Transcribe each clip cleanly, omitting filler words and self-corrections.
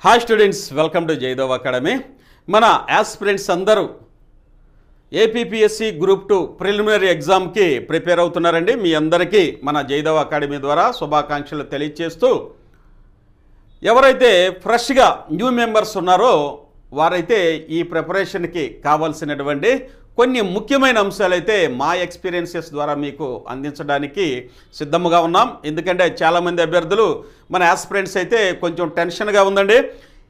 Hi students, welcome to Jaidev academy. మన aspirants అందరూ APPSC group 2 preliminary ఎగ్జామ్కి ప్రిపేర్ అవుతున్నారండి. మీ అందరికీ మన జైదవ్ అకాడమీ ద్వారా శుభాకాంక్షలు తెలియజేస్తూ, ఎవరైతే ఫ్రెష్గా న్యూ మెంబర్స్ ఉన్నారో వారైతే ఈ ప్రిపరేషన్కి కావాల్సినటువంటి కొన్ని ముఖ్యమైన అంశాలైతే మా ఎక్స్పీరియన్సెస్ ద్వారా మీకు అందించడానికి సిద్ధంగా ఉన్నాం. ఎందుకంటే చాలామంది అభ్యర్థులు మన యాస్పిరెంట్స్ అయితే కొంచెం టెన్షన్గా ఉందండి,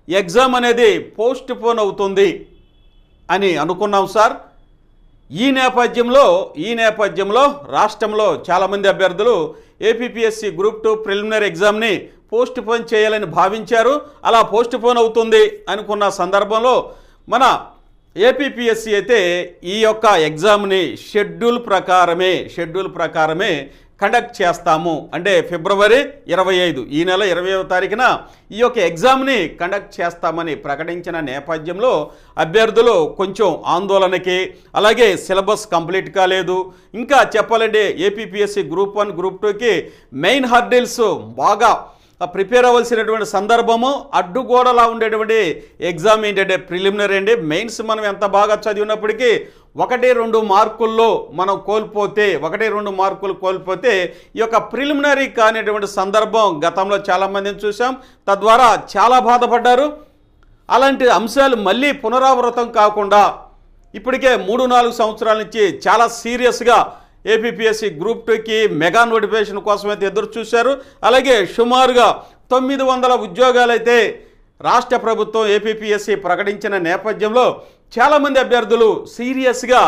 ఎగ్జామ్ అనేది పోస్ట్ పోన్ అవుతుంది అని అనుకున్నాం సార్. ఈ నేపథ్యంలో రాష్ట్రంలో చాలామంది అభ్యర్థులు ఏపీపీఎస్సీ గ్రూప్ 2 ప్రిలిమినరీ ఎగ్జామ్ని పోస్ట్ పోన్ చేయాలని భావించారు. అలా పోస్ట్ పోన్ అవుతుంది అనుకున్న సందర్భంలో మన ఏపీపీఎస్సీ అయితే ఈ యొక్క ఎగ్జామ్ని షెడ్యూల్ ప్రకారమే కండక్ట్ చేస్తాము. అంటే ఫిబ్రవరి 25 ఈ నెల 20వ తారీఖున ఈ యొక్క ఎగ్జామ్ని కండక్ట్ చేస్తామని ప్రకటించిన నేపథ్యంలో అభ్యర్థులు కొంచెం ఆందోళనకి, అలాగే సిలబస్ కంప్లీట్ కాలేదు, ఇంకా చెప్పాలంటే ఏపీపీఎస్సీ గ్రూప్ 1 గ్రూప్ 2కి మెయిన్ హర్డిల్స్ బాగా ప్రిపేర్ అవ్వాల్సినటువంటి సందర్భము, అడ్డుగోడలా ఉండేటువంటి ఎగ్జామ్ ఏంటంటే ప్రిలిమినరీ అండి. మెయిన్స్ మనం ఎంత బాగా చదివినప్పటికీ 1-2 మార్కుల్లో మనం కోల్పోతే ఈ యొక్క ప్రిలిమినరీ కానిటువంటి సందర్భం గతంలో చాలామందిని చూసాం. తద్వారా చాలా బాధపడ్డారు. అలాంటి అంశాలు మళ్ళీ పునరావృతం కాకుండా ఇప్పటికే 3-4 సంవత్సరాల నుంచి చాలా సీరియస్గా ఏపీపీఎస్సీ గ్రూప్ 2కి మెగా నోటిఫికేషన్ కోసం అయితే ఎదురు చూశారు. అలాగే సుమారుగా 900 ఉద్యోగాలైతే రాష్ట్ర ప్రభుత్వం ఏపీపీఎస్సీ ప్రకటించిన నేపథ్యంలో చాలామంది అభ్యర్థులు సీరియస్గా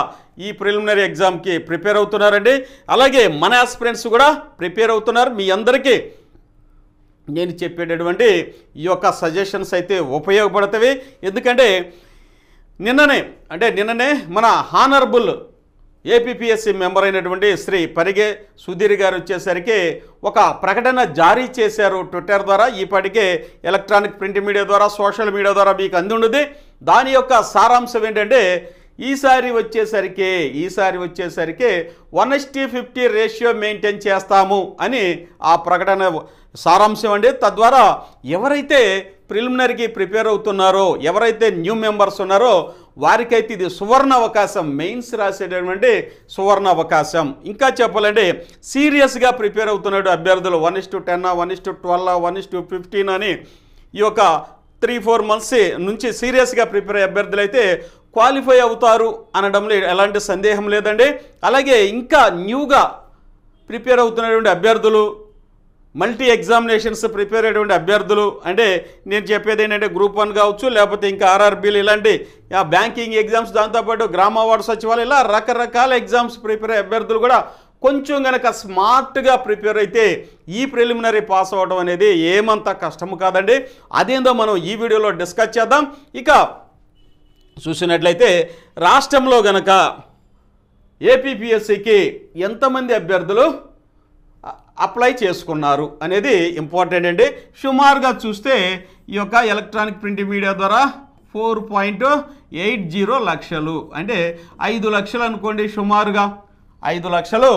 ఈ ప్రిలిమినరీ ఎగ్జామ్కి ప్రిపేర్ అవుతున్నారండి. అలాగే మన యాస్పిరెంట్స్ కూడా ప్రిపేర్ అవుతున్నారు. మీ అందరికీ నేను చెప్పేటటువంటి ఈ యొక్క సజెషన్స్ అయితే ఉపయోగపడతాయి. ఎందుకంటే నిన్ననే మన హానరబుల్ ఏపీపీఎస్సీ మెంబర్ అయినటువంటి శ్రీ పరిగే సుధీర్ గారు వచ్చేసరికి ఒక ప్రకటన జారీ చేశారు ట్విట్టర్ ద్వారా. ఈపాటికే ఎలక్ట్రానిక్ ప్రింట్ మీడియా ద్వారా, సోషల్ మీడియా ద్వారా మీకు అంది ఉండదు. దాని యొక్క సారాంశం ఏంటంటే ఈసారి వచ్చేసరికి 1:50 రేషియో మెయింటైన్ చేస్తాము అని ఆ ప్రకటన సారాంశం అండి. తద్వారా ఎవరైతే ప్రిలిమినరీకి ప్రిపేర్ అవుతున్నారో, ఎవరైతే న్యూ మెంబర్స్ ఉన్నారో వారికైతే ఇది సువర్ణ అవకాశం, మెయిన్స్ రాసేటటువంటి సువర్ణ అవకాశం. ఇంకా చెప్పాలంటే సీరియస్గా ప్రిపేర్ అవుతున్నాడు అభ్యర్థులు 1:10, 1:12, 1:15 అని ఈ యొక్క 3-4 మంత్స్ నుంచి సీరియస్గా ప్రిపేర్ అయ్యే అభ్యర్థులు అయితే క్వాలిఫై అవుతారు అనడంలో ఎలాంటి సందేహం లేదండి. అలాగే ఇంకా న్యూగా ప్రిపేర్ అవుతున్నటువంటి అభ్యర్థులు, మల్టీ ఎగ్జామినేషన్స్ ప్రిపేర్ అయ్యేటువంటి అభ్యర్థులు, అంటే నేను చెప్పేది ఏంటంటే గ్రూప్ 1 కావచ్చు, లేకపోతే ఇంకా ఆర్ఆర్బీలు ఇలాంటి బ్యాంకింగ్ ఎగ్జామ్స్, దాంతోపాటు గ్రామ వార్డు సచివాలయం, ఇలా రకరకాల ఎగ్జామ్స్ ప్రిపేర్ అయ్యే అభ్యర్థులు కూడా కొంచెం కనుక స్మార్ట్గా ప్రిపేర్ అయితే ఈ ప్రిలిమినరీ పాస్ అవ్వడం అనేది ఏమంత కష్టం కాదండి. అదేందో మనం ఈ వీడియోలో డిస్కస్ చేద్దాం. ఇక చూసినట్లయితే రాష్ట్రంలో గనక ఏపీపీఎస్సీకి ఎంతమంది అభ్యర్థులు అప్లై చేసుకున్నారు అనేది ఇంపార్టెంట్ అండి. సుమారుగా చూస్తే ఈ యొక్క ఎలక్ట్రానిక్ ప్రింట్ మీడియా ద్వారా 4.80 లక్షలు, అంటే 5 లక్షలు అనుకోండి, సుమారుగా 5 లక్షలు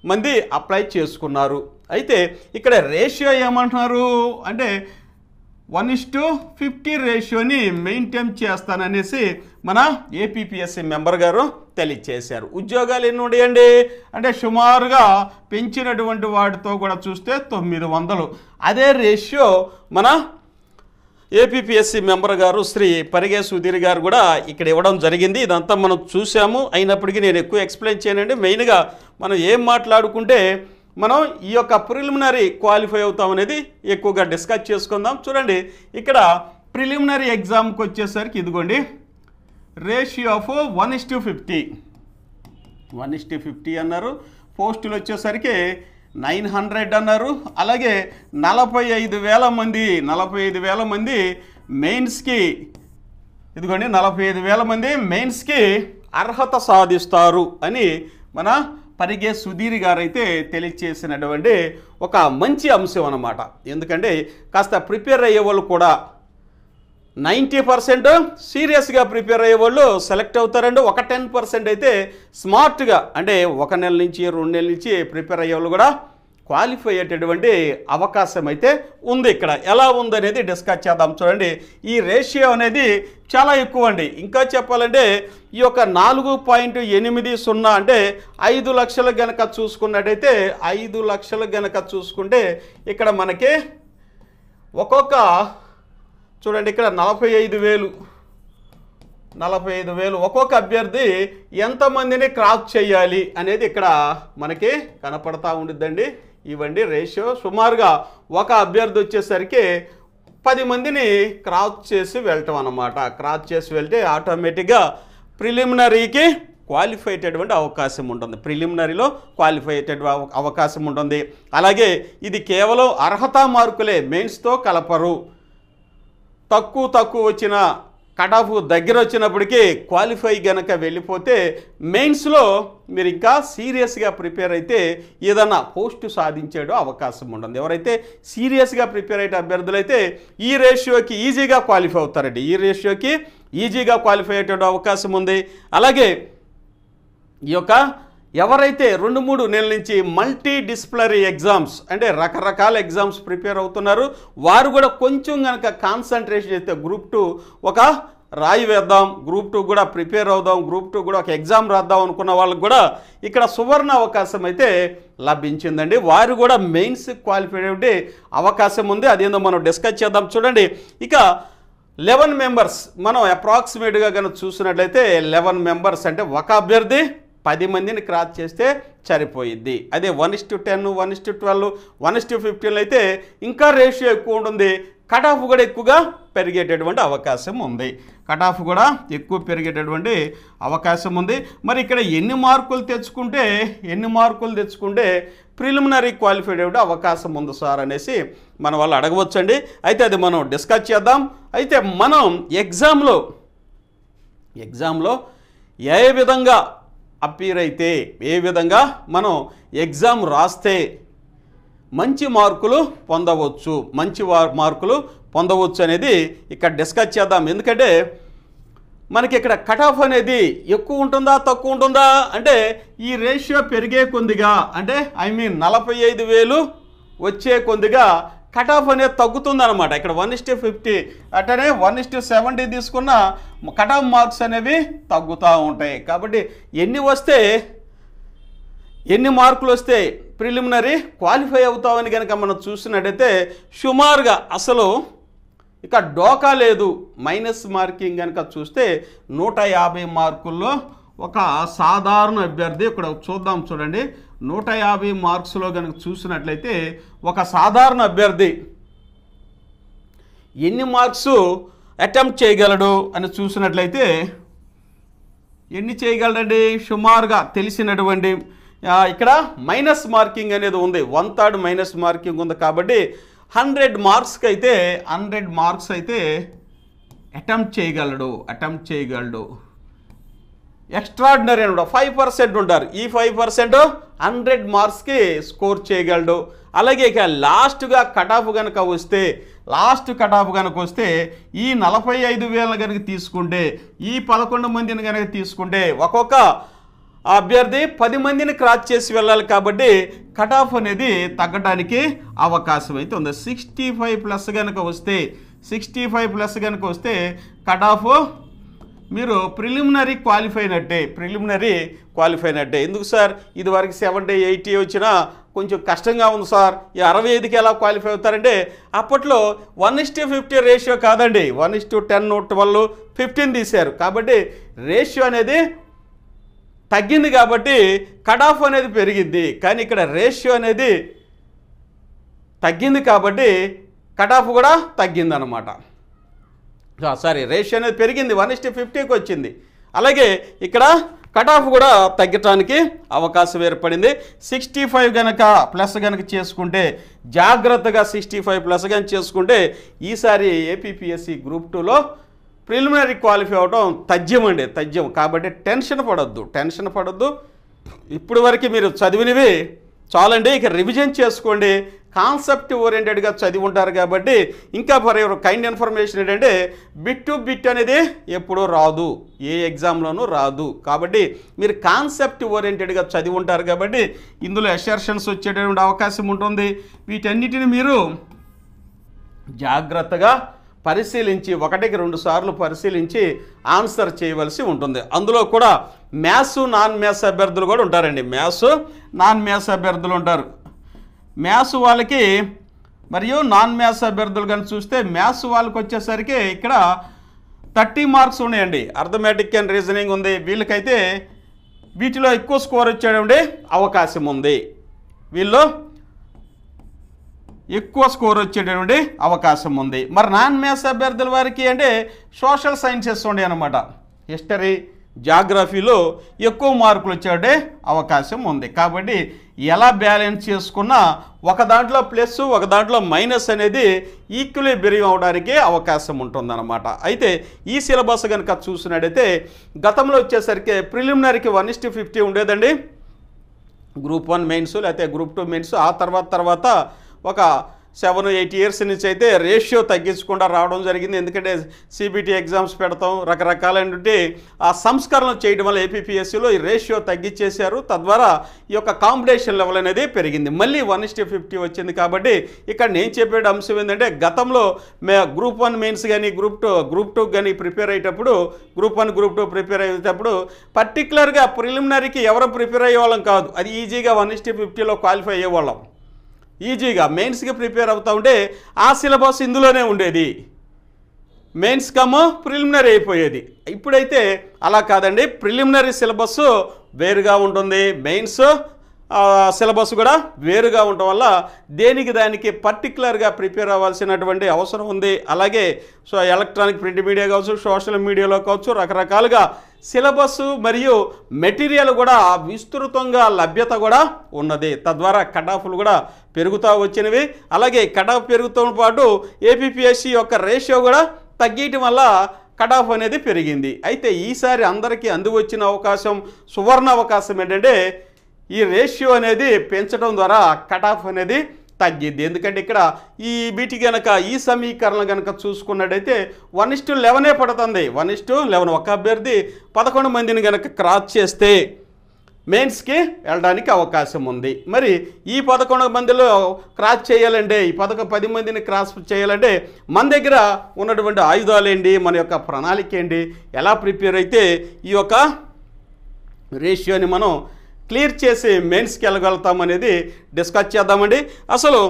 మంది అప్లై చేసుకున్నారు. అయితే ఇక్కడ రేషియో ఏమంటున్నారు అంటే 1:50 రేషియోని మెయింటైన్ చేస్తాననేసి మన ఏపీపీఎస్సీ మెంబర్ గారు తెలియచేశారు. ఉద్యోగాలు ఎన్ని ఉన్నాయండి అంటే సుమారుగా పెంచినటువంటి వాటితో కూడా చూస్తే 900. అదే రేషియో మన ఏపీపీఎస్సీ మెంబర్ గారు శ్రీ పరిగే సుధీర్ గారు కూడా ఇక్కడ ఇవ్వడం జరిగింది. ఇదంతా మనం చూసాము. అయినప్పటికీ నేను ఎక్కువ ఎక్స్ప్లెయిన్ చేయనండి. మెయిన్గా మనం ఏం మాట్లాడుకుంటే మనం ఈ యొక్క ప్రిలిమినరీ క్వాలిఫై అవుతాం అనేది ఎక్కువగా డిస్కస్ చేసుకుందాం. చూడండి, ఇక్కడ ప్రిలిమినరీ ఎగ్జామ్కి వచ్చేసరికి ఇదిగోండి రేషియో ఆఫ్ 1:50 అన్నారు. పోస్టులు వచ్చేసరికి 900 అన్నారు. అలాగే 45,000 మంది మెయిన్స్కి, ఇదిగోండి 45,000 మంది మెయిన్స్కి అర్హత సాధిస్తారు అని మన పరిగే సుధీర్ గారు అయితే తెలియచేసినటువంటి ఒక మంచి అంశం అన్నమాట. ఎందుకంటే కాస్త ప్రిపేర్ అయ్యే వాళ్ళు కూడా 90% సీరియస్గా ప్రిపేర్ అయ్యే వాళ్ళు సెలెక్ట్ అవుతారండి. ఒక 10% అయితే స్మార్ట్గా, అంటే 1 నెల నుంచి 2 నెలల నుంచి ప్రిపేర్ అయ్యే వాళ్ళు కూడా క్వాలిఫై అయ్యేటటువంటి అవకాశం అయితే ఉంది. ఇక్కడ ఎలా ఉందనేది డిస్కస్ చేద్దాం. చూడండి, ఈ రేషియో అనేది చాలా ఎక్కువ అండి. ఇంకా చెప్పాలంటే ఈ యొక్క 4.80 అంటే 5 లక్షలు గనక చూసుకున్నట్టయితే 5 లక్షలు గనక చూసుకుంటే ఇక్కడ మనకి ఒక్కొక్క చూడండి ఇక్కడ 45,000 ఒక్కొక్క అభ్యర్థి ఎంతమందిని క్రాస్ చేయాలి అనేది ఇక్కడ మనకి కనపడతా ఉండిద్దండి. ఇవ్వండి రేషియో. సుమారుగా ఒక అభ్యర్థి వచ్చేసరికి 10 మందిని క్రాస్ చేసి వెళ్ళటం అన్నమాట. క్రాస్ చేసి వెళ్తే ఆటోమేటిక్గా ప్రిలిమినరీకి క్వాలిఫై అయ్యేటువంటి అవకాశం ఉంటుంది. ప్రిలిమినరీలో క్వాలిఫై అయ్యేటువంటి అవకాశం ఉంటుంది. అలాగే ఇది కేవలం అర్హతా మార్కులే, మెయిన్స్తో కలపరు. తక్కువ వచ్చిన కట్ ఆఫ్ దగ్గర వచ్చినప్పటికీ క్వాలిఫై గనక వెళ్ళిపోతే మెయిన్స్లో మీరు ఇంకా సీరియస్గా ప్రిపేర్ అయితే ఏదైనా పోస్ట్ సాధించేయడం అవకాశం ఉంటుంది. ఎవరైతే సీరియస్గా ప్రిపేర్ అయ్యే అభ్యర్థులైతే ఈ రేషియోకి ఈజీగా క్వాలిఫై అవుతారండి. ఈ రేషియోకి ఈజీగా క్వాలిఫై అయ్యేటువంటి అవకాశం ఉంది. అలాగే ఈ యొక్క ఎవరైతే 2-3 నెలల నుంచి మల్టీ డిసిప్లినరీ ఎగ్జామ్స్ అంటే రకరకాల ఎగ్జామ్స్ ప్రిపేర్ అవుతున్నారు, వారు కూడా కొంచెం కనుక కాన్సన్ట్రేషన్ చేస్తే గ్రూప్ 2 ఒక రాయి వేద్దాం, గ్రూప్ 2 కూడా ప్రిపేర్ అవుదాం, గ్రూప్ 2 కూడా ఒక ఎగ్జామ్ రాద్దాం అనుకున్న వాళ్ళకు కూడా ఇక్కడ సువర్ణ అవకాశం అయితే లభించిందండి. వారు కూడా మెయిన్స్ క్వాలిఫై అయ్యే అవకాశం ఉంది. అదేందో మనం డిస్కస్ చేద్దాం. చూడండి, ఇక 11 మెంబర్స్ మనం అప్రాక్సిమేట్గా కనుక చూసినట్లయితే 11 మెంబర్స్ అంటే ఒక అభ్యర్థి 10 మందిని క్రాస్ చేస్తే సరిపోయిద్ది. అదే 1:10, 1:12, 1:15 అయితే ఇంకా రేషియో ఎక్కువ ఉంటుంది. కట్ ఆఫ్ కూడా ఎక్కువగా పెరిగేటటువంటి అవకాశం ఉంది. కట్ ఆఫ్ కూడా ఎక్కువ పెరిగేటటువంటి అవకాశం ఉంది. మరి ఇక్కడ ఎన్ని మార్కులు తెచ్చుకుంటే ప్రిలిమినరీ క్వాలిఫైడ్ అయ్యే అవకాశం ఉంది సార్ అనేసి మన వాళ్ళు అడగవచ్చండి. అయితే అది మనం డిస్కస్ చేద్దాం. అయితే మనం ఎగ్జామ్లో ఏ విధంగా అపీర్ అయితే, ఏ విధంగా మనం ఎగ్జామ్ రాస్తే మంచి మార్కులు పొందవచ్చు అనేది ఇక్కడ డిస్కస్ చేద్దాం. ఎందుకంటే మనకి ఇక్కడ కట్ ఆఫ్ అనేది ఎక్కువ ఉంటుందా తక్కువ ఉంటుందా అంటే ఈ రేషియో పెరిగే కొద్దిగా అంటే 45,000 వచ్చే కొద్దిగా కట్ ఆఫ్ అనేది తగ్గుతుంది అనమాట. ఇక్కడ 1:50 అట్టనే 1:70 తీసుకున్న కట్ ఆఫ్ మార్క్స్ అనేవి తగ్గుతూ ఉంటాయి. కాబట్టి ఎన్ని మార్కులు వస్తే ప్రిలిమినరీ క్వాలిఫై అవుతామని కనుక మనం చూసినట్టయితే సుమారుగా అసలు ఇక డోకా లేదు. మైనస్ మార్కింగ్ కనుక చూస్తే 150 మార్కుల్లో ఒక సాధారణ అభ్యర్థి ఇక్కడ చూద్దాం. చూడండి, 150 మార్క్స్లో కనుక చూసినట్లయితే ఒక సాధారణ అభ్యర్థి ఎన్ని మార్క్స్ అటెంప్ట్ చేయగలడు అని చూసినట్లయితే ఎన్ని చేయగలడండి? సుమారుగా తెలిసినటువంటి ఇక్కడ మైనస్ మార్కింగ్ అనేది ఉంది, 1/3 మైనస్ మార్కింగ్ ఉంది. కాబట్టి 100 మార్క్స్ అయితే అటెంప్ట్ చేయగలడు. ఎక్స్ట్రాడినరీ అనమాట. 5% ఉంటారు. ఈ 5% 100 మార్క్స్కి స్కోర్ చేయగలడు. అలాగే ఇక లాస్ట్ కట్ ఆఫ్ కనుక వస్తే ఈ 45,000 కనుక తీసుకుంటే, ఈ 11 మందిని కనుక తీసుకుంటే ఒక్కొక్క అభ్యర్థి 10 మందిని క్రాస్ చేసి వెళ్ళాలి. కాబట్టి కట్ ఆఫ్ అనేది తగ్గడానికి అవకాశం అయితే ఉంది. 65+ కనుక వస్తే కట్ ఆఫ్ మీరు ప్రిలిమినరీ క్వాలిఫై అయినట్టే. ఎందుకు సార్ ఇదివరకు 70, 80 వచ్చినా కొంచెం కష్టంగా ఉంది సార్, ఈ 65కి ఎలా క్వాలిఫై అవుతారంటే అప్పట్లో 1:50 రేషియో కాదండి, 1:10, 12, 15 తీశారు. కాబట్టి రేషియో అనేది తగ్గింది కాబట్టి కట్ ఆఫ్ అనేది పెరిగింది. కానీ ఇక్కడ రేషియో అనేది తగ్గింది కాబట్టి కట్ ఆఫ్ కూడా తగ్గిందనమాట. రేషియో అనేది పెరిగింది, 1:50కి వచ్చింది. అలాగే ఇక్కడ కట్ ఆఫ్ కూడా తగ్గటానికి అవకాశం ఏర్పడింది. 65 గనక చేసుకుంటే, జాగ్రత్తగా 65+ కనుక చేసుకుంటే ఈసారి ఏపీపీఎస్సీ గ్రూప్ 2లో ప్రిలిమినరీ క్వాలిఫై అవడం తథ్యం. కాబట్టి టెన్షన్ పడొద్దు. ఇప్పటి వరకు మీరు చదివినవి చాలండి. ఇక రివిజన్ చేసుకోండి. కాన్సెప్ట్ ఓరియంటెడ్గా చదివి ఉంటారు కాబట్టి ఇంకా ఫర్ ఎవరు కైండ్ ఇన్ఫర్మేషన్ ఏంటంటే బిట్ టు బిట్ అనేది ఎప్పుడూ రాదు, ఏ ఎగ్జామ్లోనూ రాదు. కాబట్టి మీరు కాన్సెప్ట్ ఓరియంటెడ్గా చదివి ఉంటారు కాబట్టి ఇందులో అసర్షన్స్ వచ్చేటటువంటి అవకాశం ఉంటుంది. వీటన్నిటిని మీరు జాగ్రత్తగా పరిశీలించి 1కి 2 సార్లు పరిశీలించి ఆన్సర్ చేయవలసి ఉంటుంది. అందులో కూడా మ్యాథ్స్ నాన్ మ్యాథ్స్ అభ్యర్థులు కూడా ఉంటారండి. మ్యాథ్స్ నాన్ మ్యాథ్స్ అభ్యర్థులు ఉంటారు. మ్యాథ్స్ వాళ్ళకి మరియు నాన్ మ్యాథ్స్ అభ్యర్థులు కానీ చూస్తే మ్యాథ్స్ వాళ్ళకి వచ్చేసరికి ఇక్కడ 30 మార్క్స్ ఉన్నాయండి. అర్థమెటిక్ అండ్ రీజనింగ్ ఉంది. వీళ్ళకైతే వీటిలో ఎక్కువ స్కోర్ వచ్చేటువంటి అవకాశం ఉంది. వీళ్ళు ఎక్కువ స్కోర్ వచ్చేటటువంటి అవకాశం ఉంది. మరి నాన్ మ్యాథ్స్ అభ్యర్థుల వారికి అంటే సోషల్ సైన్సెస్ ఉండే అనమాట. హిస్టరీ, జాగ్రఫీలో ఎక్కువ మార్కులు వచ్చే అవకాశం ఉంది. కాబట్టి ఎలా బ్యాలెన్స్ చేసుకున్నా ఒక దాంట్లో ప్లస్ ఒక దాంట్లో మైనస్ అనేది ఈక్విలిబ్రియం అవడానికి అవకాశం ఉంటుందన్నమాట. అయితే ఈ సిలబస్ కనుక చూసినట్టయితే గతంలో వచ్చేసరికి ప్రిలిమినరీకి 1:50 ఉండేదండి. గ్రూప్ 1 మెయిన్స్ లేకపోతే గ్రూప్ 2 మెయిన్స్. ఆ తర్వాత ఒక 7-8 ఇయర్స్ నుంచి అయితే రేషియో తగ్గించకుండా రావడం జరిగింది. ఎందుకంటే సిబిటి ఎగ్జామ్స్ పెడతాం, రకరకాలైనటువంటి ఆ సంస్కరణలు చేయడం వల్ల ఏపీపీఎస్సీలో ఈ రేషియో తగ్గించేశారు. తద్వారా ఈ యొక్క కాంపిటీషన్ లెవెల్ అనేది పెరిగింది. మళ్ళీ 1:50 వచ్చింది. కాబట్టి ఇక్కడ నేను చెప్పే అంశం ఏంటంటే గతంలో గ్రూప్ 1 మెయిన్స్ కానీ గ్రూప్ 2 కానీ ప్రిపేర్ అయ్యేటప్పుడు గ్రూప్ 1 గ్రూప్ 2 ప్రిపేర్ అయ్యేటప్పుడు పర్టికులర్గా ప్రిలిమినరీకి ఎవరు ప్రిపేర్ అయ్యేవాళ్ళం కాదు. అది ఈజీగా 1:50లో క్వాలిఫై అయ్యేవాళ్ళం. ఈజీగా మెయిన్స్కి ప్రిపేర్ అవుతూ ఉంటే ఆ సిలబస్ ఇందులోనే ఉండేది. మెయిన్స్ కమ్ ప్రిలిమినరీ అయిపోయేది. ఇప్పుడైతే అలా కాదండి. ప్రిలిమినరీ సిలబస్ వేరుగా ఉంటుంది, మెయిన్స్ సిలబస్ కూడా వేరుగా ఉండటం వల్ల దేనికి దానికి పర్టికులర్గా ప్రిపేర్ అవ్వాల్సినటువంటి అవసరం ఉంది. అలాగే ఎలక్ట్రానిక్ ప్రింట్ మీడియా కావచ్చు, సోషల్ మీడియాలో కావచ్చు, రకరకాలుగా సిలబస్ మరియు మెటీరియల్ కూడా విస్తృతంగా లభ్యత కూడా ఉన్నది. తద్వారా కట్ ఆఫ్లు కూడా పెరుగుతూ వచ్చినవి. అలాగే కట్ ఆఫ్ పెరుగుతో పాటు ఏపీపీఎస్సీ యొక్క రేషియో కూడా తగ్గటం వల్ల కట్ ఆఫ్ అనేది పెరిగింది. అయితే ఈసారి అందరికీ అందివచ్చిన అవకాశం, సువర్ణ అవకాశం ఏంటంటే ఈ రేషియో అనేది పెంచడం ద్వారా కట్ ఆఫ్ అనేది తగ్గిద్ది. ఎందుకంటే ఇక్కడ వీటి కనుక ఈ సమీకరణ కనుక చూసుకున్నట్టయితే 1:11 పడుతుంది. 1:11 ఒక అభ్యర్థి 11 మందిని కనుక క్రాస్ చేస్తే మెయిన్స్కి వెళ్ళడానికి అవకాశం ఉంది. మరి ఈ 11 మందిలో క్రాస్ చేయాలంటే, ఈ 10 మందిని క్రాస్ చేయాలంటే మన దగ్గర ఉన్నటువంటి ఆయుధాలు ఏంటి, మన యొక్క ప్రణాళిక ఏంటి, ఎలా ప్రిపేర్ అయితే ఈ యొక్క రేషియోని మనం క్లియర్ చేసి మెయిన్స్కి వెళ్ళగలుగుతాం అనేది డిస్కస్ చేద్దామండి. అసలు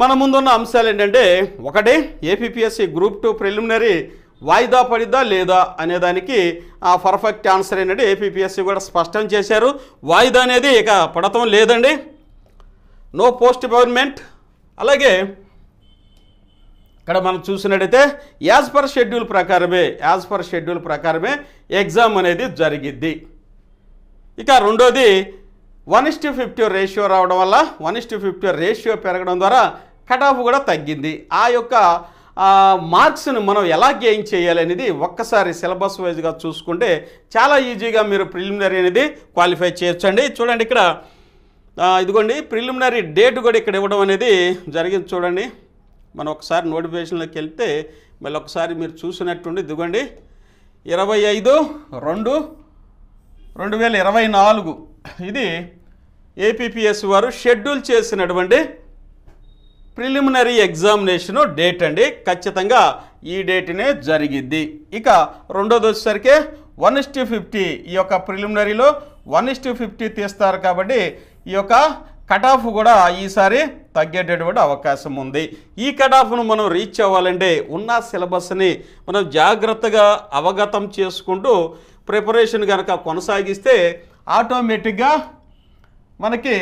మన ముందున్న అంశాలు ఏంటంటే, ఒకటి ఏపీపీఎస్సీ గ్రూప్ 2 ప్రిలిమినరీ వాయిదా పడిద్దా లేదా అనేదానికి ఆ పర్ఫెక్ట్ ఆన్సర్ ఏంటంటే ఏపీపీఎస్సీ కూడా స్పష్టం చేశారు. వాయిదా అనేది ఇక పడటం లేదండి. No post government. అలాగే ఇక్కడ మనం చూసినట్టయితే యాజ్ పర్ షెడ్యూల్ ప్రకారమే ఎగ్జామ్ అనేది జరిగిద్ది. ఇక రెండోది 1:50 రేషియో రావడం వల్ల 1:50 రేషియో పెరగడం ద్వారా కట్ ఆఫ్ కూడా తగ్గింది. ఆ యొక్క మార్క్స్ను మనం ఎలా గెయిన్ చేయాలి అనేది ఒక్కసారి సిలబస్ వైజ్గా చూసుకుంటే చాలా ఈజీగా మీరు ప్రిలిమినరీ అనేది క్వాలిఫై చేయొచ్చండి. చూడండి ఇక్కడ ఇదిగోండి ప్రిలిమినరీ డేట్ కూడా ఇక్కడ ఇవ్వడం అనేది జరిగింది. చూడండి మనం ఒకసారి నోటిఫికేషన్లోకి వెళ్తే మళ్ళీ ఒకసారి మీరు చూసినట్టుండి ఇదిగోండి 25/2/2024 ఇది ఏపీపీఎస్సీ వారు షెడ్యూల్ చేసినటువంటి ప్రిలిమినరీ ఎగ్జామినేషను డేట్ అండి. ఖచ్చితంగా ఈ డేట్నే జరిగిద్ది. ఇక రెండోది వచ్చేసరికి 1:50 ఈ యొక్క ప్రిలిమినరీలో 1:50 తీస్తారు. కాబట్టి ఈ యొక్క కట్ ఆఫ్ కూడా ఈసారి తగ్గేటటువంటి అవకాశం ఉంది. ఈ కట్ ఆఫ్ను మనం రీచ్ అవ్వాలంటే ఉన్న సిలబస్ని మనం జాగ్రత్తగా అవగతం చేసుకుంటూ ప్రిపరేషన్ కనుక కొనసాగిస్తే ఆటోమేటిక్గా మనకి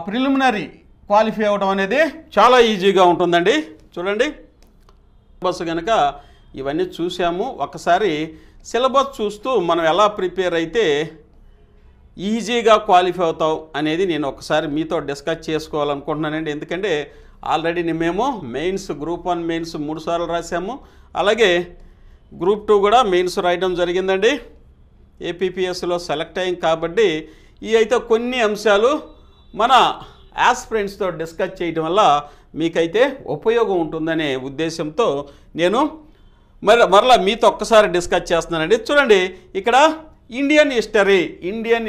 ప్రిలిమినరీ క్వాలిఫై అవ్వడం అనేది చాలా ఈజీగా ఉంటుందండి. చూడండి సిలబస్ కనుక ఇవన్నీ చూసాము. ఒకసారి సిలబస్ చూస్తూ మనం ఎలా ప్రిపేర్ అయితే ఈజీగా క్వాలిఫై అవుతాం అనేది నేను ఒకసారి మీతో డిస్కస్ చేసుకోవాలనుకుంటున్నానండి. ఎందుకంటే ఆల్రెడీ మేము మెయిన్స్ గ్రూప్ 1 మెయిన్స్ 3 సార్లు రాసాము. అలాగే గ్రూప్ 2 కూడా మెయిన్స్ రాయడం జరిగిందండి. ఏపీపీఎస్సీలో సెలెక్ట్ అయ్యాం కాబట్టి ఈ అయితే కొన్ని అంశాలు మన యాస్పిరెంట్స్తో డిస్కస్ చేయడం వల్ల మీకైతే ఉపయోగం ఉంటుందనే ఉద్దేశంతో నేను మరలా మీతో ఒక్కసారి డిస్కస్ చేస్తున్నానండి. చూడండి, ఇక్కడ ఇండియన్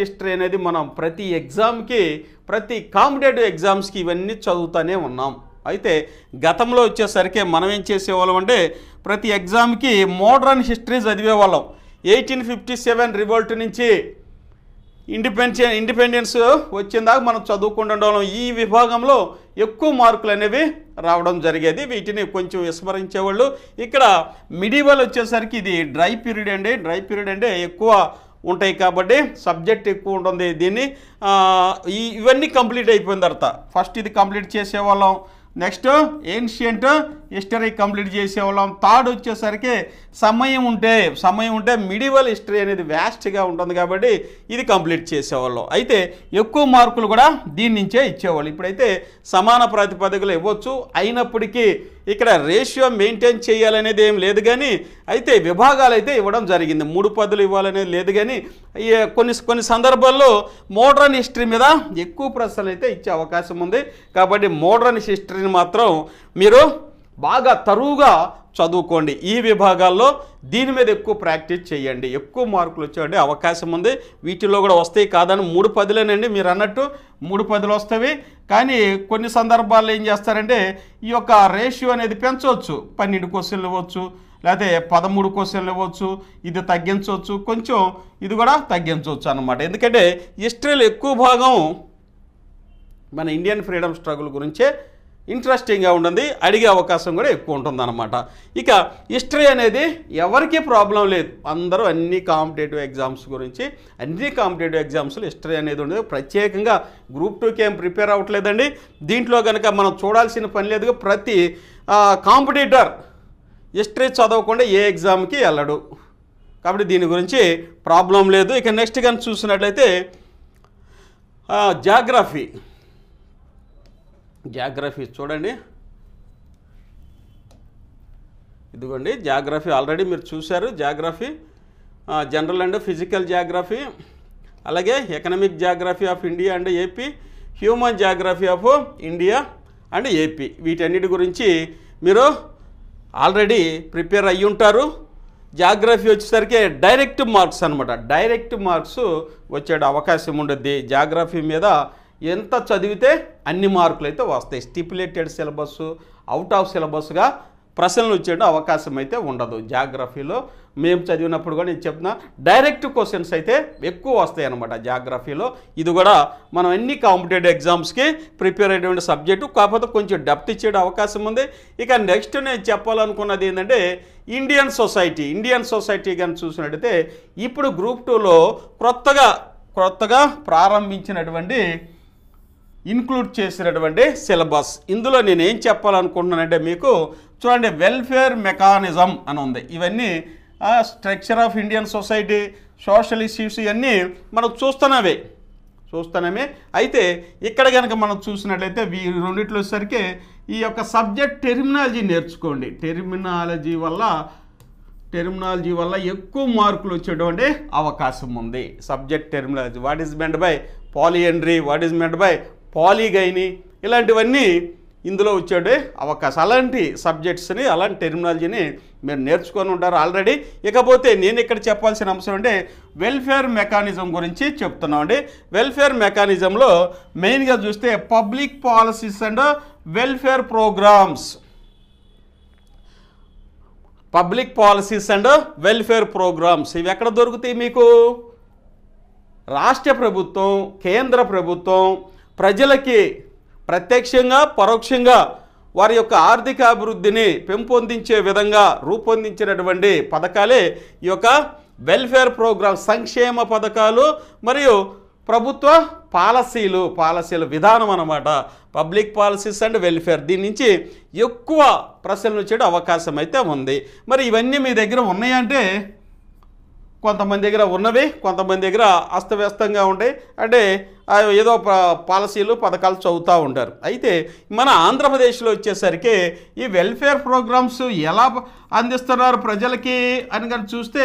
హిస్టరీ అనేది మనం ప్రతి ఎగ్జామ్కి, ప్రతి కాంపిటేటివ్ ఎగ్జామ్స్కి ఇవన్నీ చదువుతూనే ఉన్నాం. అయితే గతంలో వచ్చేసరికి మనం ఏం చేసేవాళ్ళం అంటే ప్రతి ఎగ్జామ్కి మోడర్న్ హిస్టరీ చదివేవాళ్ళం. 1857 రివోల్ట్ నుంచి ఇండిపెండెన్స్ వచ్చిందాక మనం చదువుకుంటూ ఉండడం. ఈ విభాగంలో ఎక్కువ మార్కులు అనేవి రావడం జరిగేది. వీటిని కొంచెం విస్మరించేవాళ్ళు. ఇక్కడ మిడివల్ వచ్చేసరికి ఇది డ్రై పీరియడ్ అంటే ఎక్కువ ఉంటాయి కాబట్టి సబ్జెక్ట్ ఎక్కువ ఉంటుంది. దీన్ని ఇవన్నీ కంప్లీట్ అయిపోయిన తర్వాత ఫస్ట్ ఇది కంప్లీట్ చేసేవాళ్ళం. నెక్స్ట్ ఏన్షియంట్ హిస్టరీ కంప్లీట్ చేసేవాళ్ళం. థర్డ్ వచ్చేసరికి సమయం ఉంటే మిడివల్ హిస్టరీ అనేది వ్యాస్ట్గా ఉంటుంది కాబట్టి ఇది కంప్లీట్ చేసేవాళ్ళం. అయితే ఎక్కువ మార్కులు కూడా దీని నుంచే ఇచ్చేవాళ్ళు. ఇప్పుడైతే సమాన ప్రాతిపదికలు ఇవ్వచ్చు. అయినప్పటికీ ఇక్కడ రేషియో మెయింటైన్ చేయాలనేది ఏం లేదు, కానీ అయితే విభాగాలు అయితే ఇవ్వడం జరిగింది. 3 పదులు ఇవ్వాలనేది లేదు, కానీ కొన్ని సందర్భాల్లో మోడర్న్ హిస్టరీ మీద ఎక్కువ ప్రశ్నలు అయితే ఇచ్చే అవకాశం ఉంది. కాబట్టి మోడర్న్ హిస్టరీని మాత్రం మీరు బాగా తరువుగా చదువుకోండి. ఈ విభాగాల్లో దీని మీద ఎక్కువ ప్రాక్టీస్ చేయండి. ఎక్కువ మార్కులు వచ్చే అవకాశం ఉంది. వీటిలో కూడా వస్తాయి కాదని 3 పదులేనండి, మీరు అన్నట్టు 3 పదులు వస్తాయి. కానీ కొన్ని సందర్భాల్లో ఏం చేస్తారంటే ఈ యొక్క రేషియో అనేది పెంచవచ్చు. 12 క్వశ్చన్లు ఇవ్వచ్చు, లేకపోతే 13 క్వశ్చన్లు ఇవ్వచ్చు. ఇది తగ్గించవచ్చు, కొంచెం ఇది కూడా తగ్గించవచ్చు అన్నమాట. ఎందుకంటే హిస్టరీలో ఎక్కువ భాగం మన ఇండియన్ ఫ్రీడమ్ స్ట్రగుల్ గురించే ఇంట్రెస్టింగ్గా ఉంటుంది. అడిగే అవకాశం కూడా ఎక్కువ ఉంటుందన్నమాట. ఇక హిస్టరీ అనేది ఎవరికీ ప్రాబ్లం లేదు. అందరూ అన్ని కాంపిటేటివ్ ఎగ్జామ్స్లో హిస్టరీ అనేది ఉండదు. ప్రత్యేకంగా గ్రూప్ 2కి ఏం ప్రిపేర్ అవ్వట్లేదండి. దీంట్లో కనుక మనం చూడాల్సిన పని లేదు. ప్రతి కాంపిటీటర్ హిస్టరీ చదవకుండా ఏ ఎగ్జామ్కి వెళ్ళడు. కాబట్టి దీని గురించి ప్రాబ్లం లేదు. ఇక నెక్స్ట్ కానీ చూసినట్లయితే జాగ్రఫీ చూడండి. ఇదిగోండి జాగ్రఫీ ఆల్రెడీ మీరు చూశారు. Geography general and physical geography, అలాగే economic geography of India and AP, human geography of India and AP. వీటన్నిటి గురించి మీరు ఆల్రెడీ ప్రిపేర్ అయ్యి ఉంటారు. జాగ్రఫీ వచ్చేసరికి డైరెక్ట్ మార్క్స్ అనమాట. డైరెక్ట్ మార్క్స్ వచ్చే అవకాశం ఉంటుంది. జాగ్రఫీ మీద ఎంత చదివితే అన్ని మార్కులు అయితే వస్తాయి. స్టిపులేటెడ్ సిలబస్, అవుట్ ఆఫ్ సిలబస్గా ప్రశ్నలు వచ్చే అవకాశం అయితే ఉండదు. జాగ్రఫీలో మేము చదివినప్పుడు కూడా నేను చెప్తున్నా డైరెక్ట్ క్వశ్చన్స్ అయితే ఎక్కువ వస్తాయి అన్నమాట జాగ్రఫీలో. ఇది కూడా మనం అన్ని కాంపిటేటివ్ ఎగ్జామ్స్కి ప్రిపేర్ అయ్యేటువంటి సబ్జెక్టు, కాకపోతే కొంచెం డెప్త్ ఇచ్చే అవకాశం ఉంది. ఇక నెక్స్ట్ నేను చెప్పాలనుకున్నది ఏంటంటే ఇండియన్ సొసైటీ కానీ చూసినట్టయితే ఇప్పుడు గ్రూప్ 2లో కొత్తగా ప్రారంభించినటువంటి ఇంక్లూడ్ చేసినటువంటి సిలబస్. ఇందులో నేను ఏం చెప్పాలనుకుంటున్నానంటే మీకు చూడండి, వెల్ఫేర్ మెకానిజం అని ఉంది. ఇవన్నీ structure of Indian society, social issues ఇవన్నీ మనం చూస్తున్నామే. అయితే ఇక్కడ కనుక మనం చూసినట్లయితే రెండిట్లో వచ్చేసరికి ఈ యొక్క సబ్జెక్ట్ టెర్మినాలజీ నేర్చుకోండి. టెర్మినాలజీ వల్ల ఎక్కువ మార్కులు వచ్చేటువంటి అవకాశం ఉంది. Subject terminology, what is meant by polyandry, what is meant by polygyny, ఇలాంటివన్నీ ఇందులో వచ్చే అవకాశం. అలాంటి సబ్జెక్ట్స్ని, అలాంటి టెర్మినాలజీని మీరు నేర్చుకొని ఉంటారు ఆల్రెడీ. ఇకపోతే నేను ఇక్కడ చెప్పాల్సిన అంశం అంటే వెల్ఫేర్ మెకానిజం గురించి చెప్తున్నామండి. వెల్ఫేర్ మెకానిజంలో మెయిన్గా చూస్తే public policies and welfare programmes. ఇవి ఎక్కడ దొరుకుతాయి మీకు? రాష్ట్ర ప్రభుత్వం, కేంద్ర ప్రభుత్వం ప్రజలకి ప్రత్యక్షంగా పరోక్షంగా వారి యొక్క ఆర్థిక అభివృద్ధిని పెంపొందించే విధంగా రూపొందించినటువంటి పథకాలే ఈ యొక్క వెల్ఫేర్ ప్రోగ్రామ్, సంక్షేమ పథకాలు మరియు ప్రభుత్వ పాలసీల విధానం అన్నమాట. పబ్లిక్ పాలసీస్ అండ్ వెల్ఫేర్, దీని నుంచి ఎక్కువ ప్రశ్నలు వచ్చే అవకాశం అయితే ఉంది. మరి ఇవన్నీ మీ దగ్గర ఉన్నాయంటే కొంతమంది దగ్గర ఉన్నవి, కొంతమంది దగ్గర అస్తవ్యస్తంగా ఉంటాయి. అంటే ఏదో పాలసీలు పథకాలు చదువుతూ ఉంటారు. అయితే మన ఆంధ్రప్రదేశ్లో వచ్చేసరికి ఈ వెల్ఫేర్ ప్రోగ్రామ్స్ ఎలా అందిస్తున్నారు ప్రజలకి అని కానీ చూస్తే,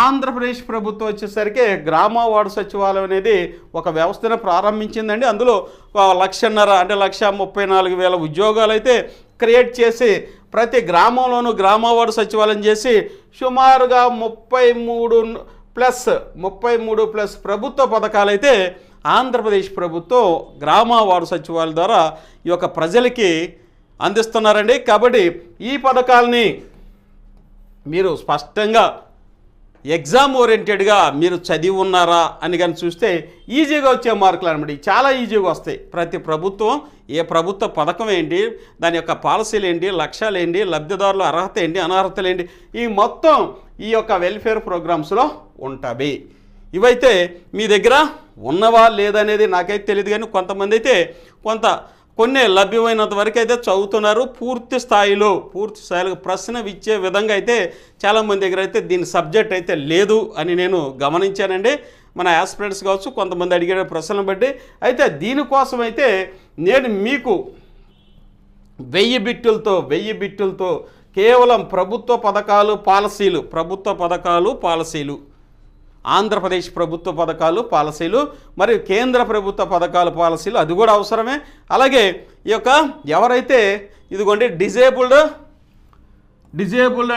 ఆంధ్రప్రదేశ్ ప్రభుత్వం వచ్చేసరికి గ్రామ వార్డు సచివాలయం అనేది ఒక వ్యవస్థను ప్రారంభించిందండి. అందులో 1,50,000 అంటే 1,34,000 ఉద్యోగాలు అయితే క్రియేట్ చేసి ప్రతి గ్రామంలోనూ గ్రామ వార్డు సచివాలయం చేసి సుమారుగా 33+ ప్రభుత్వ పథకాలు అయితే ఆంధ్రప్రదేశ్ ప్రభుత్వం గ్రామ వార్డు సచివాలయం ద్వారా ఈ యొక్క ప్రజలకి అందిస్తున్నారండి. కాబట్టి ఈ పథకాలని మీరు స్పష్టంగా ఎగ్జామ్ ఓరియంటెడ్గా మీరు చదివి ఉన్నారా అని కానీ చూస్తే ఈజీగా వచ్చే మార్కులు అనమాట. చాలా ఈజీగా వస్తాయి. ప్రతి ప్రభుత్వం ఏ ప్రభుత్వ పథకం ఏంటి, దాని యొక్క పాలసీలు ఏంటి, లక్ష్యాలు ఏంటి, లబ్ధిదారుల అర్హత ఏంటి, అనర్హతలు ఏంటి, ఈ మొత్తం ఈ యొక్క వెల్ఫేర్ ప్రోగ్రామ్స్లో ఉంటాయి. ఇవైతే మీ దగ్గర ఉన్నవా లేదనేది నాకైతే తెలియదు, కానీ కొంతమంది అయితే కొన్ని లభ్యమైనంత వరకు అయితే చదువుతున్నారు. పూర్తి స్థాయిలో ప్రశ్న ఇచ్చే విధంగా అయితే చాలామంది దగ్గర అయితే దీని సబ్జెక్ట్ అయితే లేదు అని నేను గమనించానండి. మన యాస్పిరెంట్స్ కావచ్చు, కొంతమంది అడిగే ప్రశ్నలను బట్టి. అయితే దీనికోసం అయితే నేను మీకు 1000 బిట్టులతో కేవలం ప్రభుత్వ పథకాలు పాలసీలు ఆంధ్రప్రదేశ్ ప్రభుత్వ పథకాలు పాలసీలు మరియు కేంద్ర ప్రభుత్వ పథకాలు పాలసీలు అది కూడా అవసరమే. అలాగే ఈ యొక్క ఎవరైతే ఇదిగోండి డిజేబుల్డ్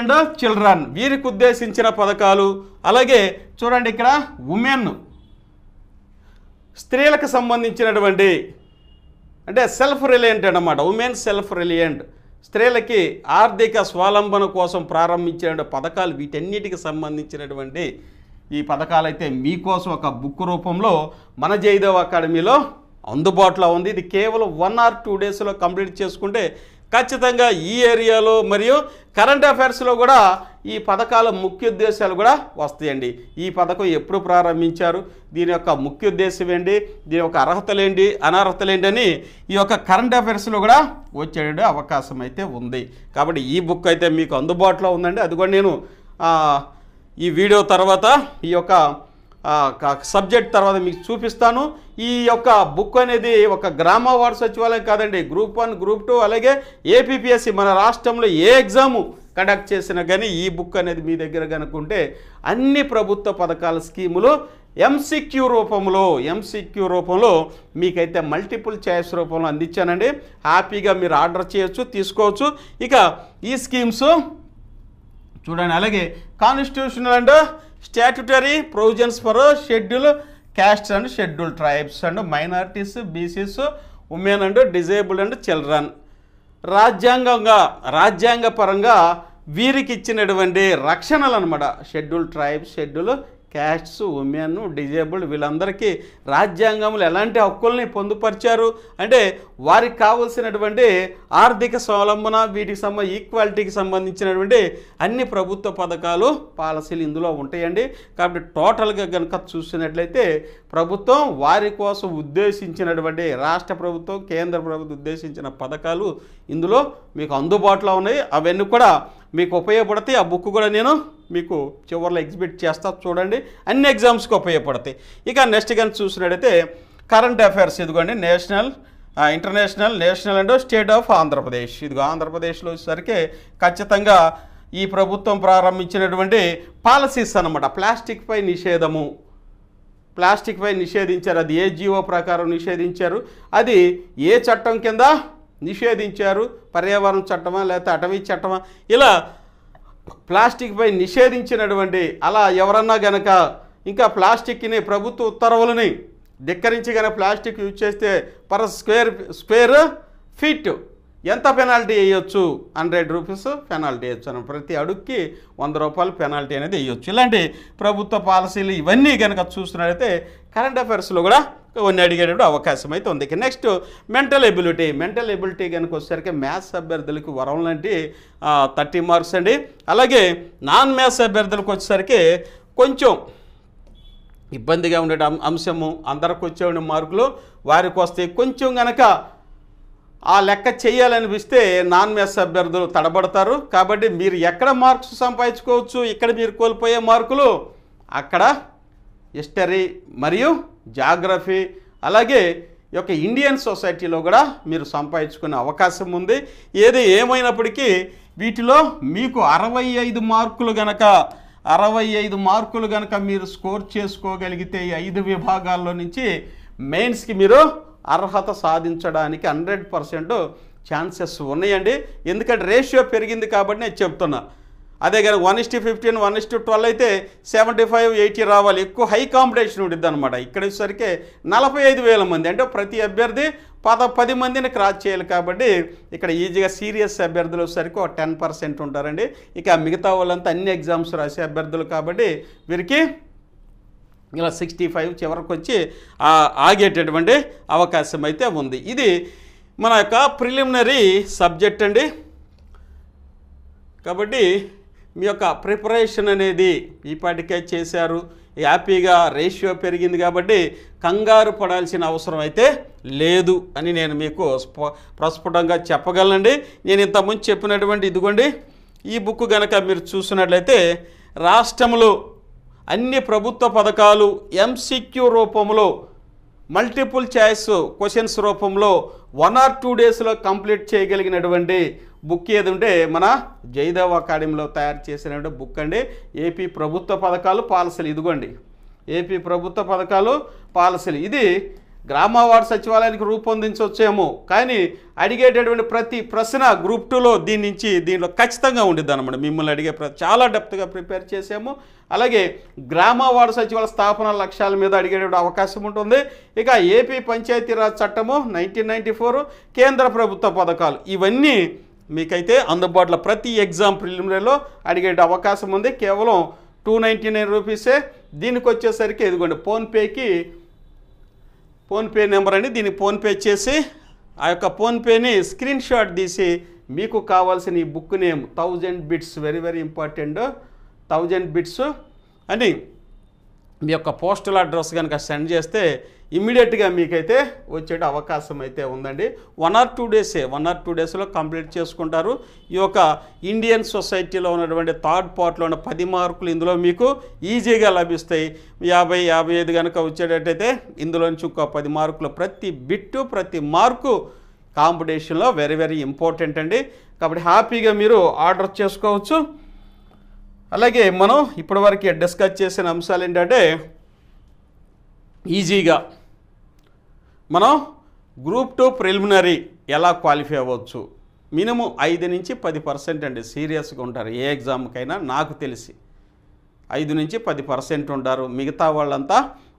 అండ్ చిల్డ్రన్ వీరికి ఉద్దేశించిన పథకాలు, అలాగే చూడండి ఇక్కడ స్త్రీలకు సంబంధించినటువంటి అంటే సెల్ఫ్ రిలయంట్ అన్నమాట. ఉమెన్ సెల్ఫ్ రిలయంట్ స్త్రీలకి ఆర్థిక స్వావలంబన కోసం ప్రారంభించిన పథకాలు, వీటన్నిటికి సంబంధించినటువంటి ఈ పథకాలు అయితే మీకోసం ఒక బుక్ రూపంలో మన జయదేవ్ అకాడమీలో అందుబాటులో ఉంది. ఇది కేవలం 1 or 2 డేస్లో కంప్లీట్ చేసుకుంటే ఖచ్చితంగా ఈ ఏరియాలో మరియు కరెంట్ అఫైర్స్లో కూడా ఈ పథకాల ముఖ్య ఉద్దేశాలు కూడా వస్తాయండి. ఈ పథకం ఎప్పుడు ప్రారంభించారు, దీని యొక్క ముఖ్య ఉద్దేశం ఏంటి, దీని యొక్క అర్హతలేంటి, అనర్హతలేంటి అని ఈ యొక్క కరెంట్ అఫైర్స్లో కూడా వచ్చే అవకాశం అయితే ఉంది. కాబట్టి ఈ బుక్ అయితే మీకు అందుబాటులో ఉందండి. అది కూడా నేను ఈ వీడియో తర్వాత ఈ యొక్క సబ్జెక్ట్ తర్వాత మీకు చూపిస్తాను. ఈ యొక్క బుక్ అనేది ఒక గ్రామ వార్డు సచివాలయం కాదండి, Group 1, Group 2 అలాగే ఏపీపీఎస్సీ మన రాష్ట్రంలో ఏ ఎగ్జాము కండక్ట్ చేసినా కానీ ఈ బుక్ అనేది మీ దగ్గర కనుక్కుంటే అన్ని ప్రభుత్వ పథకాల స్కీములు MCQ రూపంలో మీకైతే మల్టిపుల్ చాయిస్ రూపంలో అందించానండి. హ్యాపీగా మీరు ఆర్డర్ చేయొచ్చు, తీసుకోవచ్చు. ఇక ఈ స్కీమ్స్ చూడండి. అలాగే constitutional and statutory provisions for schedule castes and schedule tribes and minorities, BCs, women and disabled and children రాజ్యాంగపరంగా వీరికి ఇచ్చినటువంటి రక్షణలు అనమాట. Schedule tribes, schedule castes, women, disabled వీళ్ళందరికీ రాజ్యాంగంలో ఎలాంటి హక్కుల్ని పొందుపరిచారు అంటే వారికి కావలసినటువంటి ఆర్థిక స్వావలంబన, వీటికి ఈక్వాలిటీకి సంబంధించినటువంటి అన్ని ప్రభుత్వ పథకాలు పాలసీలు ఇందులో ఉంటాయండి. కాబట్టి టోటల్గా కనుక చూసినట్లయితే ప్రభుత్వం వారి కోసం ఉద్దేశించినటువంటి రాష్ట్ర ప్రభుత్వం, కేంద్ర ప్రభుత్వం ఉద్దేశించిన పథకాలు ఇందులో మీకు అందుబాటులో ఉన్నాయి. అవన్నీ కూడా మీకు ఉపయోగపడతాయి. ఆ బుక్ కూడా నేను మీకు చివరిలో ఎగ్జిబిట్ చేస్తా, చూడండి. అన్ని ఎగ్జామ్స్కి ఉపయోగపడతాయి. ఇక నెక్స్ట్ కానీ చూసినట్టయితే కరెంట్ అఫైర్స్ ఇదిగోండి. International, national and state of Andhra Pradesh. ఇదిగో ఆంధ్రప్రదేశ్లో వచ్చేసరికి ఖచ్చితంగా ఈ ప్రభుత్వం ప్రారంభించినటువంటి పాలసీస్ అన్నమాట. ప్లాస్టిక్పై నిషేధించారు. అది ఏ జీవో ప్రకారం నిషేధించారు, అది ఏ చట్టం కింద నిషేధించారు, పర్యావరణ చట్టమా లేకపోతే అటవీ చట్టమా, ఇలా ప్లాస్టిక్పై నిషేధించినటువంటి అలా ఎవరన్నా గనక ఇంకా ప్లాస్టిక్ని ప్రభుత్వ ఉత్తర్వులని ధిక్కరించి కనుక ప్లాస్టిక్ యూజ్ చేస్తే పర్ స్క్వేర్ ఫీట్ ఎంత పెనాల్టీ వేయొచ్చు, 100 రూపీస్ పెనాల్టీ వేయొచ్చు అని, ప్రతి అడుగుకి 100 రూపాయలు పెనాల్టీ అనేది వేయొచ్చు. ఇలాంటి ప్రభుత్వ పాలసీలు ఇవన్నీ కనుక చూస్తున్నట్టయితే కరెంట్ అఫైర్స్లో కూడా కొన్ని అడిగేటప్పుడు అవకాశం అయితే ఉంది. నెక్స్ట్ మెంటల్ ఎబిలిటీ కనుక వచ్చేసరికి మ్యాథ్స్ అభ్యర్థులకు వరం లాంటి 30 మార్క్స్ అండి. అలాగే నాన్ మ్యాథ్స్ అభ్యర్థులకు వచ్చేసరికి కొంచెం ఇబ్బందిగా ఉండే అంశము, అందరికి వచ్చే మార్కులు వారికి వస్తే కొంచెం కనుక ఆ లెక్క చేయాలనిపిస్తే నాన్ మ్యాథ్స్ అభ్యర్థులు తడబడతారు. కాబట్టి మీరు ఎక్కడ మార్క్స్ సంపాదించుకోవచ్చు, ఇక్కడ మీరు కోల్పోయే మార్కులు అక్కడ హిస్టరీ మరియు జాగ్రఫీ అలాగే ఈ యొక్క ఇండియన్ సొసైటీలో కూడా మీరు సంపాదించుకునే అవకాశం ఉంది. ఏది ఏమైనప్పటికీ వీటిలో మీకు 65 మార్కులు గనక మీరు స్కోర్ చేసుకోగలిగితే ఈ 5 విభాగాల్లో నుంచి మెయిన్స్కి మీరు అర్హత సాధించడానికి 100% ఛాన్సెస్ ఉన్నాయండి. ఎందుకంటే రేషియో పెరిగింది కాబట్టి నేను చెప్తున్నా. అదే కానీ 1:15 1:12 అయితే 75-80 రావాలి. ఎక్కువ హై కాంపిటీషన్ ఉంటుంది అనమాట. ఇక్కడ వచ్చేసరికి 45,000 మంది అంటే ప్రతి అభ్యర్థి 10 మందిని క్రాస్ చేయాలి కాబట్టి ఇక్కడ ఈజీగా సీరియస్ అభ్యర్థులు వచ్చేసరికి 10% ఉంటారండి. ఇక మిగతా వాళ్ళంతా అన్ని ఎగ్జామ్స్ రాసే అభ్యర్థులు కాబట్టి వీరికి ఇలా 65 చివరికి వచ్చి ఆగేటటువంటి అవకాశం అయితే ఉంది. ఇది మన యొక్క ప్రిలిమినరీ సబ్జెక్ట్ అండి. కాబట్టి మీ యొక్క ప్రిపరేషన్ అనేది ఈపాటికే చేశారు, హ్యాపీగా రేషియో పెరిగింది కాబట్టి కంగారు పడాల్సిన అవసరం అయితే లేదు అని నేను మీకు ప్రస్ఫుటంగా చెప్పగలనండి. నేను ఇంతకుముందు చెప్పినటువంటి ఇదిగోండి ఈ బుక్ కనుక మీరు చూసినట్లయితే రాష్ట్రంలో అన్ని ప్రభుత్వ పథకాలు MCQ రూపంలో మల్టిపుల్ చాయిస్ క్వశ్చన్స్ రూపంలో 1 or 2 డేస్లో కంప్లీట్ చేయగలిగినటువంటి బుక్ ఏది ఉంటే మన జయదేవ్ అకాడమీలో తయారు చేసినటువంటి బుక్ అండి. ఏపీ ప్రభుత్వ పథకాలు పాలసీలు. ఇదిగోండి ఏపీ ప్రభుత్వ పథకాలు పాలసీలు. ఇది గ్రామ వార్డు సచివాలయానికి రూపొందించవచ్చేమో కానీ అడిగేటటువంటి ప్రతి ప్రశ్న గ్రూప్ 2లో దీనిలో ఖచ్చితంగా ఉండిద్ది అనమాట. మిమ్మల్ని అడిగే చాలా డెప్త్గా ప్రిపేర్ చేసాము. అలాగే గ్రామ వార్డు సచివాలయ స్థాపన లక్ష్యాల మీద అడిగేటువంటి అవకాశం ఉంటుంది. ఇక ఏపీ పంచాయతీరాజ్ చట్టము 1994, కేంద్ర ప్రభుత్వ పథకాలు ఇవన్నీ మీకైతే అందుబాటులో ప్రతి ఎగ్జామ్ ప్రిలిమినరీలో అడిగే అవకాశం ఉంది. కేవలం 299 రూపీసే. దీనికి వచ్చేసరికి ఇదిగోండి ఫోన్పే నెంబర్ అండి. దీన్ని ఫోన్పే చేసి ఆ యొక్క ఫోన్పేని స్క్రీన్ షాట్ తీసి మీకు కావాల్సిన ఈ book name 1000 bits very very important 1000 bits అని మీ యొక్క పోస్టల్ అడ్రస్ కనుక సెండ్ చేస్తే ఇమ్మీడియట్గా మీకైతే వచ్చే అవకాశం అయితే ఉందండి. 1 or 2 డేస్లో కంప్లీట్ చేసుకుంటారు. ఈ యొక్క ఇండియన్ సొసైటీలో ఉన్నటువంటి థర్డ్ పార్ట్లో ఉన్న 10 మార్కులు ఇందులో మీకు ఈజీగా లభిస్తాయి. 50-55 కనుక వచ్చేటట్టయితే ఇందులో నుంచి ఒక 10 మార్కులు ప్రతి బిట్టు ప్రతి మార్కు కాంపిటీషన్లో వెరీ వెరీ ఇంపార్టెంట్ అండి. కాబట్టి హ్యాపీగా మీరు ఆర్డర్ చేసుకోవచ్చు. అలాగే మనం ఇప్పటివరకు డిస్కస్ చేసిన అంశాలు ఏంటంటే ఈజీగా మనం గ్రూప్ 2 ప్రిలిమినరీ ఎలా క్వాలిఫై అవ్వచ్చు. మినిమం 5 నుంచి 10% అండి సీరియస్గా ఉంటారు ఏ ఎగ్జామ్కైనా. నాకు తెలిసి 5 నుంచి 10% ఉంటారు. మిగతా వాళ్ళంతా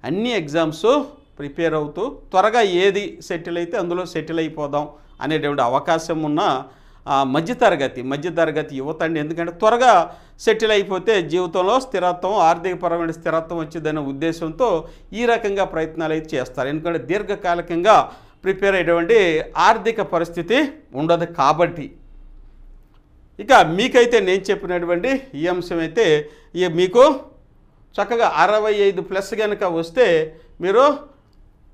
అన్ని ఎగ్జామ్స్ ప్రిపేర్ అవుతూ త్వరగా ఏది సెటిల్ అయితే అందులో సెటిల్ అయిపోదాం అనేటువంటి అవకాశం ఉన్న మధ్యతరగతి యువత అండి. ఎందుకంటే త్వరగా సెటిల్ అయిపోతే జీవితంలో స్థిరత్వం ఆర్థికపరమైన స్థిరత్వం వచ్చిందనే ఉద్దేశంతో ఈ రకంగా ప్రయత్నాలు అయితే చేస్తారు. ఎందుకంటే దీర్ఘకాలికంగా ప్రిపేర్ అయ్యేటువంటి ఆర్థిక పరిస్థితి ఉండదు కాబట్టి. ఇక మీకైతే నేను చెప్పినటువంటి ఈ అంశం అయితే మీకు చక్కగా 65+ కనుక వస్తే మీరు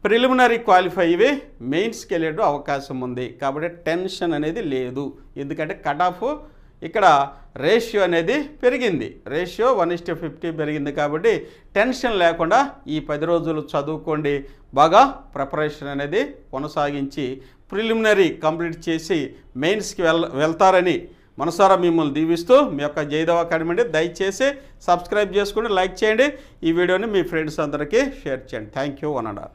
ప్రిలిమినరీ క్వాలిఫై అయ్యి మెయిన్స్కి వెళ్ళే అవకాశం ఉంది. కాబట్టి టెన్షన్ అనేది లేదు. ఎందుకంటే కట్ ఆఫ్ ఇక్కడ రేషియో అనేది పెరిగింది. రేషియో 1:50 పెరిగింది కాబట్టి టెన్షన్ లేకుండా ఈ 10 రోజులు చదువుకోండి. బాగా ప్రిపరేషన్ అనేది కొనసాగించి ప్రిలిమినరీ కంప్లీట్ చేసి మెయిన్స్కి వెళ్తారని మనసారా మిమ్మల్ని దీవిస్తూ మీ యొక్క జయదేవ్ అకాడమీ దయచేసి సబ్స్క్రైబ్ చేసుకోండి, లైక్ చేయండి. ఈ వీడియోని మీ ఫ్రెండ్స్ అందరికీ షేర్ చేయండి. Thank you. 1 and all.